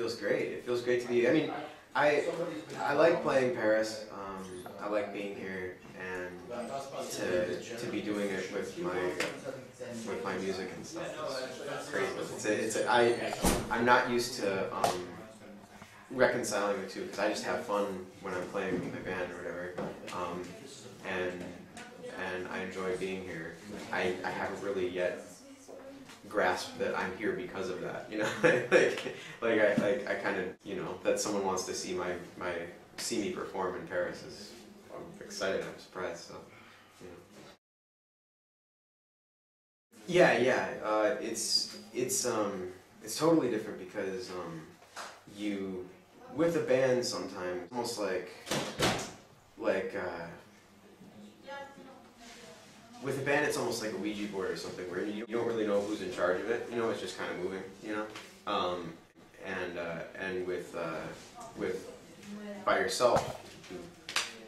feels great. It feels great to be. I mean, I like playing Paris. I like being here and to be doing it with my music and stuff. It's crazy. I'm not used to reconciling the two because I just have fun when I'm playing with my band or whatever. And I enjoy being here. I haven't really yet grasp that I'm here because of that, you know. I kind of, you know, that someone wants to see see me perform in Paris is, I'm excited. I'm surprised. So, you know. Yeah. It's totally different because you with a band sometimes almost like with a band, it's almost like a Ouija board or something, where you don't really know who's in charge of it. You know, it's just kind of moving. You know, and with by yourself,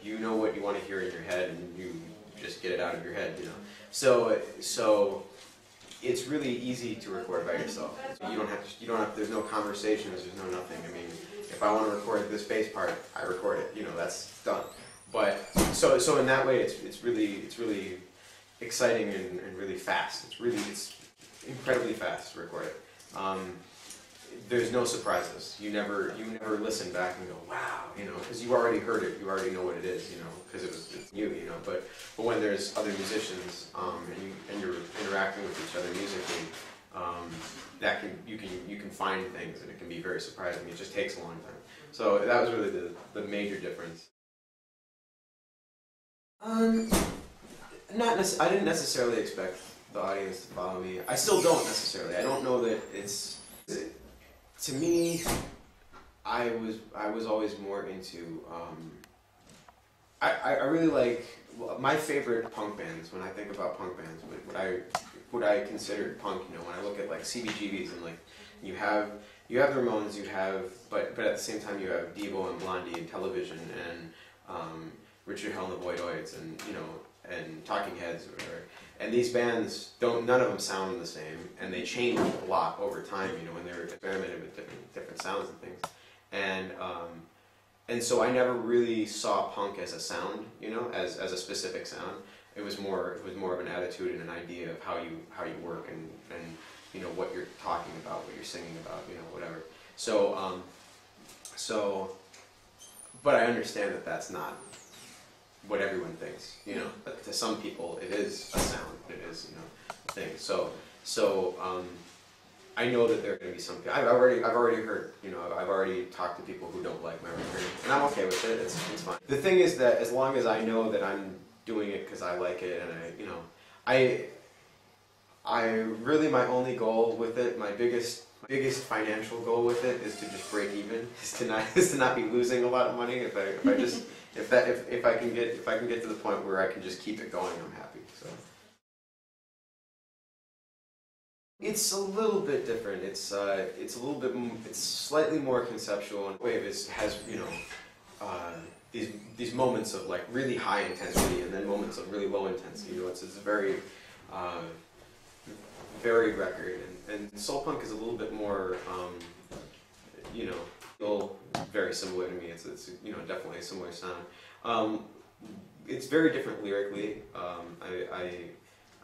you know what you want to hear in your head, and you just get it out of your head. You know, so it's really easy to record by yourself. You don't have. There's no conversations. There's no nothing. I mean, if I want to record this bass part, I record it. You know, that's done. But so in that way, it's really exciting and really fast. It's incredibly fast to record it. There's no surprises. You never listen back and go, wow, you know, because you already heard it. You already know what it is, you know, because it's you know. But when there's other musicians and you're interacting with each other musically, you can find things, and it can be very surprising. It just takes a long time. So that was really the major difference. I didn't necessarily expect the audience to follow me. I still don't necessarily. I don't know that it's. To me, I was always more into. I really like my favorite punk bands. When I think about punk bands, what I consider punk. You know, when I look at like CBGBs and like you have the Ramones, but at the same time you have Devo and Blondie and Television and Richard Hell and the Voidoids and you know. And Talking Heads, or whatever. And these bands none of them sound the same, and they change a lot over time. You know, when they're experimenting with different sounds and things, and so I never really saw punk as a sound, you know, as a specific sound. It was more of an attitude and an idea of how you work and you know what you're talking about, what you're singing about, you know, whatever. So but I understand that that's not what everyone thinks, you know. But to some people, it is a sound. It is, you know, a thing. So I know that there are going to be some people. I've already heard, you know, I've already talked to people who don't like my record, and I'm okay with it. It's fine. The thing is that as long as I know that I'm doing it because I like it, and I really my only goal with it, my biggest financial goal with it is to just break even, is to not be losing a lot of money. If I can get to the point where I can just keep it going, I'm happy. So it's a little bit different. It's slightly more conceptual, and Wave has you know these moments of like really high intensity and then moments of really low intensity. You know, it's a very varied record, and soul punk is a little bit more you know. Very similar to me. It's you know, definitely a similar sound. It's very different lyrically.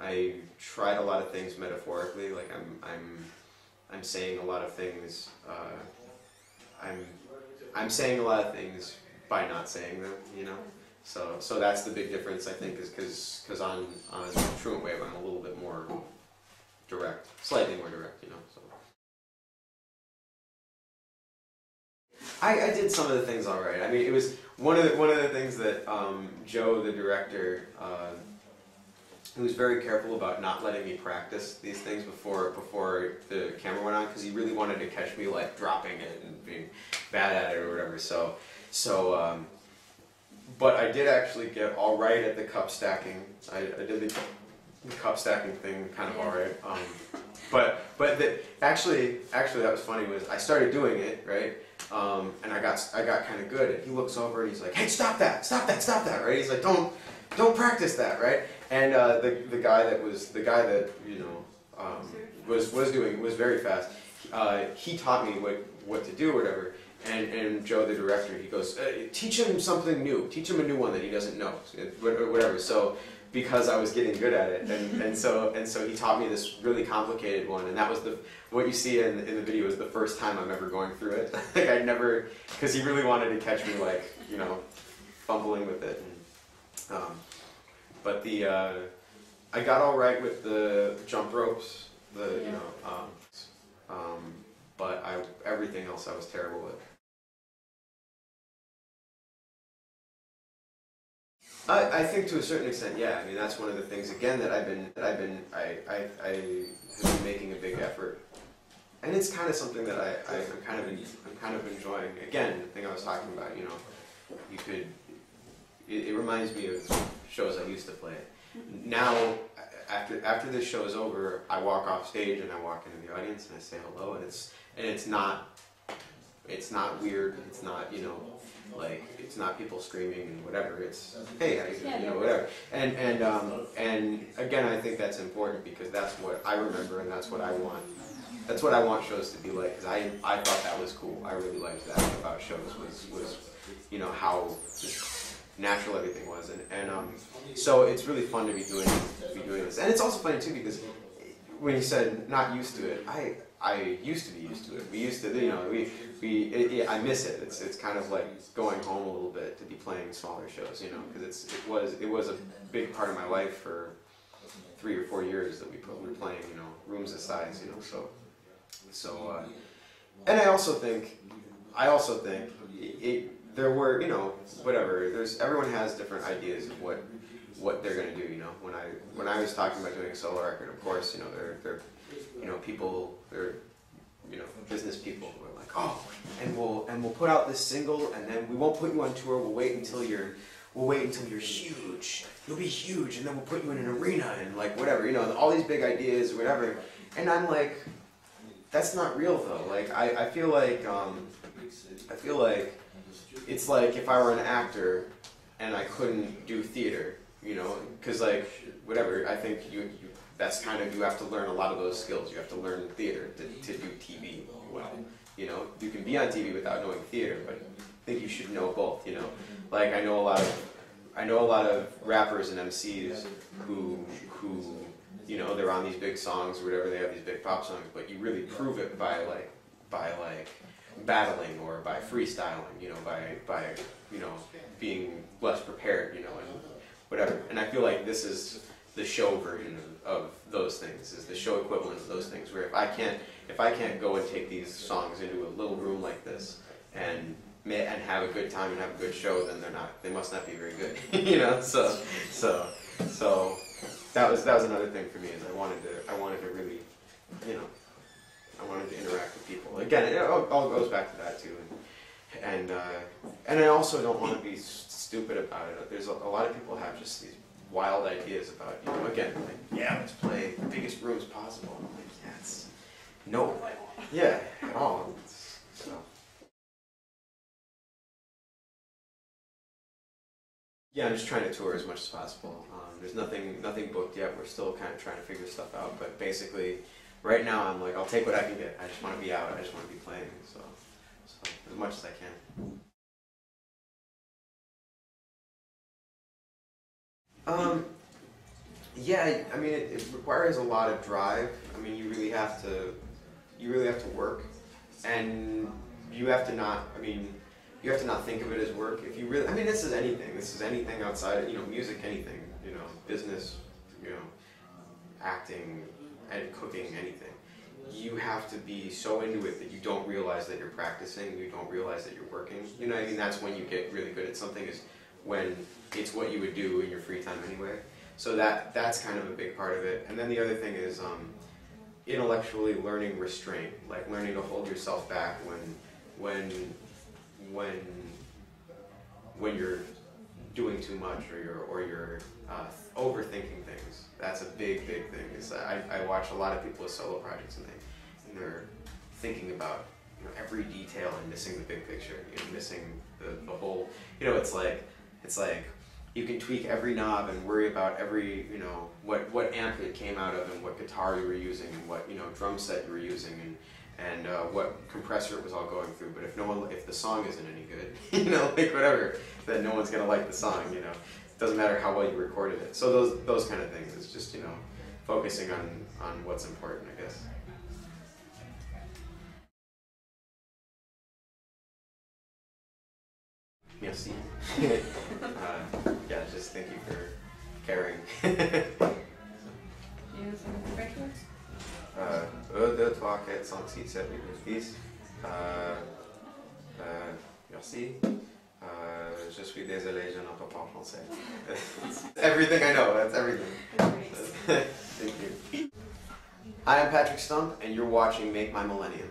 I tried a lot of things metaphorically. Like I'm saying a lot of things. I'm saying a lot of things by not saying them. You know. So that's the big difference, I think, is because on Truant Wave I'm a little bit more direct, slightly more direct. You know. So. I did some of the things all right. I mean, it was one of the things that Joe, the director, he was very careful about not letting me practice these things before the camera went on, because he really wanted to catch me like dropping it and being bad at it or whatever. But I did actually get all right at the cup stacking. I did the cup stacking thing kind of all right. But actually that was funny. Was I started doing it right. And I got kind of good. And he looks over and he's like, "Hey, stop that! Right?" He's like, "Don't practice that, right?" And the guy that you know was very fast. he taught me what to do or whatever. And Joe, the director, he goes, teach him something new. Teach him a new one that he doesn't know, whatever. So because I was getting good at it, and so he taught me this really complicated one, and that was what you see in the video is the first time I'm ever going through it. Like I'd never, because he really wanted to catch me like, you know, fumbling with it. And, but I got all right with the jump ropes, you know, but everything else I was terrible with. I think to a certain extent, yeah. I mean, that's one of the things again that I've been have been making a big effort, and it's kind of something that I'm kind of enjoying. Again, the thing I was talking about, you know, it reminds me of shows I used to play. Now, after this show is over, I walk off stage and I walk into the audience and I say hello, and it's not weird. It's not, you know, like it's not people screaming and whatever. It's hey, how you doing? You know, whatever. And again, I think that's important because that's what I remember and that's what I want. That's what I want shows to be like, because I thought that was cool. I really liked that about shows was you know how just natural everything was, and so it's really fun to be doing this, and it's also funny too because when you said not used to it, I used to be used to it. We used to, you know, I miss it. It's kind of like going home a little bit to be playing smaller shows, you know, because it was a big part of my life for 3 or 4 years that we were playing, you know, rooms of size, you know, so and I also think there were, you know, whatever. Everyone has different ideas of what they're gonna do, you know. When I was talking about doing a solo record, of course, you know, they're you know, people, they're, you know, business people who are like, oh, and we'll put out this single, and then we won't put you on tour. We'll wait until you're huge. You'll be huge, and then we'll put you in an arena and like whatever, you know, all these big ideas or whatever. And I'm like, that's not real though. Like I feel like it's like if I were an actor and I couldn't do theater, you know, because like whatever, I think that's kind of, you have to learn a lot of those skills. You have to learn theater to do TV well. You know, you can be on TV without knowing theater, but I think you should know both. You know, like I know a lot of rappers and MCs who you know, they're on these big songs or whatever. They have these big pop songs, but you really prove it by battling or by freestyling. You know, by you know, being less prepared. You know, and whatever. And I feel like this is the show version of those things, is the show equivalent of those things, where if I can't go and take these songs into a little room like this and have a good time and have a good show, then they must not be very good. You know, so that was another thing for me, is I wanted to really, you know, I wanted to interact with people. Again, it all goes back to that too, and I also don't want to be stupid about it. There's a lot of people have just these wild ideas about, you know, again, like, yeah, let's play the biggest rooms possible. I'm like, yeah, it's no, yeah, at all. So. Yeah, I'm just trying to tour as much as possible. There's nothing booked yet. We're still kind of trying to figure stuff out. But basically, right now I'm like, I'll take what I can get. I just want to be out. I just want to be playing. So as much as I can. Yeah, I mean, it requires a lot of drive. I mean, you really have to work, and you have to not. I mean, you have to not think of it as work. If you really, I mean, this is anything outside, you know, music, anything, you know, business, you know, acting, and cooking, anything. You have to be so into it that you don't realize that you're practicing, you don't realize that you're working. You know what I mean? That's when you get really good at something, is when it's what you would do in your free time anyway. So that's kind of a big part of it. And then the other thing is intellectually learning restraint, like learning to hold yourself back when you're doing too much, or you're overthinking things. That's a big thing. Is I watch a lot of people with solo projects, and they're thinking about, you know, every detail and missing the big picture, you know, missing the whole. You know, it's like you can tweak every knob and worry about every, you know, what amp it came out of and what guitar you were using and what, you know, drum set you were using, and what compressor it was all going through. But if the song isn't any good, you know, like whatever, then no one's gonna like the song. You know, it doesn't matter how well you recorded it. So those kind of things. It's just, you know, focusing on what's important, I guess. Merci. Yeah, just thank you for caring. You have some French words? 1, 2, 3, 4, 5, 6, 7, 8, 9, 10. Merci. Je suis désolé, je n'entends pas français. Everything I know, that's everything. Thank you. Hi, I'm Patrick Stump, and you're watching Make My Millenium.